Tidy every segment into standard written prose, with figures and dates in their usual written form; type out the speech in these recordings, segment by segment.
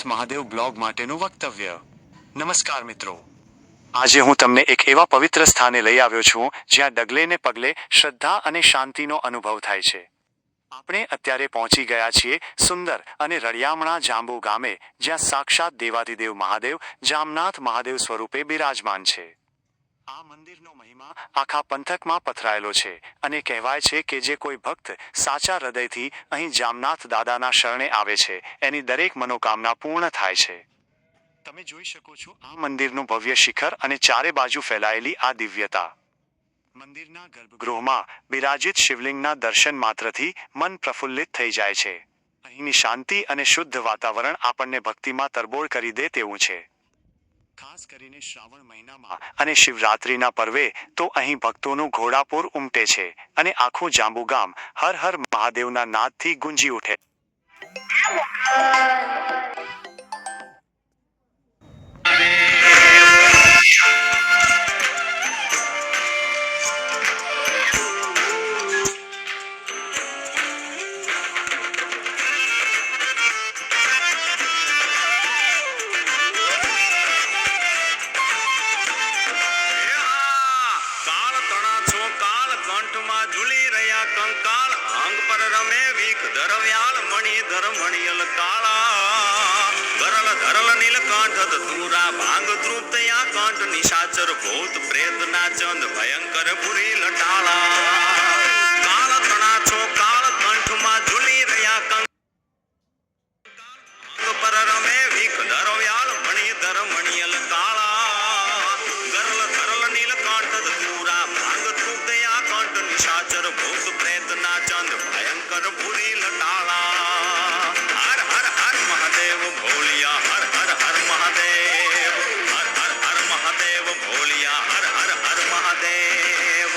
Mahadev blog માટેનું વક્તવ્ય. નમસ્કાર મિત્રો, આજે હું તમને એક એવા પવિત્ર સ્થાને લઈ આવ્યો છું જ્યાં ડગલે ને પગલે શ્રદ્ધા અને શાંતિનો અનુભવ થાય છે. આપણે અત્યારે પહોંચી ગયા છીએ સુંદર અને રળિયામણા જાંબુ ગામે, જ્યાં સાક્ષાત દેવાધિદેવ મહાદેવ જામનાથ મહાદેવ સ્વરૂપે બિરાજમાન છે. આ મંદિરનો મહિમા આખા પંથકમાં પથરાયેલો છે અને કહેવાય છે કે જે કોઈ ભક્ત સાચા હૃદયથી અહીં જામનાથ દાદાના શરણે આવે છે, એની દરેક મનોકામના પૂર્ણ થાય છે. તમે જોઈ શકો છો આ મંદિરનું ભવ્ય શિખર અને ચારે બાજુ ફેલાયેલી આ દિવ્યતા. મંદિરના ગર્ભગૃહમાં બિરાજિત શિવલિંગના દર્શન માત્રથી મન પ્રફુલ્લિત થઈ જાય છે. અહીંની શાંતિ અને શુદ્ધ વાતાવરણ આપણને ભક્તિમાં તરબોળ કરી દે તેવું છે. ખાસ કરીને શ્રાવણ મહિનામાં અને શિવરાત્રિના પર્વે તો અહીં ભક્તોનું ઘોડાપૂર ઉમટે છે અને આખું જાંબુ ગામ હર હર મહાદેવના નાદથી ગુંજી ઉઠે. ઝૂલી રહ્યા કંકાળ અંગ પર રમે વીક ધરવ્યાલ મણિધર મણિયલ કાળા ગરલ ધરલ નીલકંઠ ધતુરા ભાંગ તૃપ્તયા કંઠ નિશાચર ભૂત પ્રેત ના ચંદ ભયંકર પુરી લટાળા કાળ તણા છો કાળ કંઠમાં ઝૂલી રહ્યા કંકાળ અંગ પર રમે વીક ધરવ્યાલ મણિધર મણિયલ કાળા ગરલ ધરલ નીલકંઠ ધતુરા ભાંગ તૃપ્તયા કંઠ નિશાચર ભૂત પ્રેત ના ચંદ ભયંકર પુરી લટાળા હર હર હર મહાદેવ ભોલિયા હર હર હર મહાદેવ હર હર હર મહાદેવ ભોલિયા હર હર હર મહાદેવ.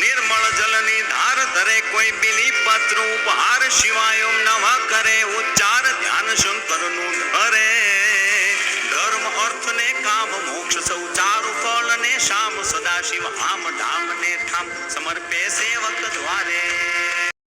નિર્મળ જલની ધાર ધરે કોઈ બિલી પત્ર ઉપહાર શિવાય ઓમ નમઃ કરે ઉચ્ચાર ધ્યાન શંકરનું ધરે ધર્મ અર્થ ને કામ મોક્ષ સૌ ચારુ ફળ ને શામ સદા શિવ આમ ધામ ને ઠામ સમર્પે સેવક દ્વારે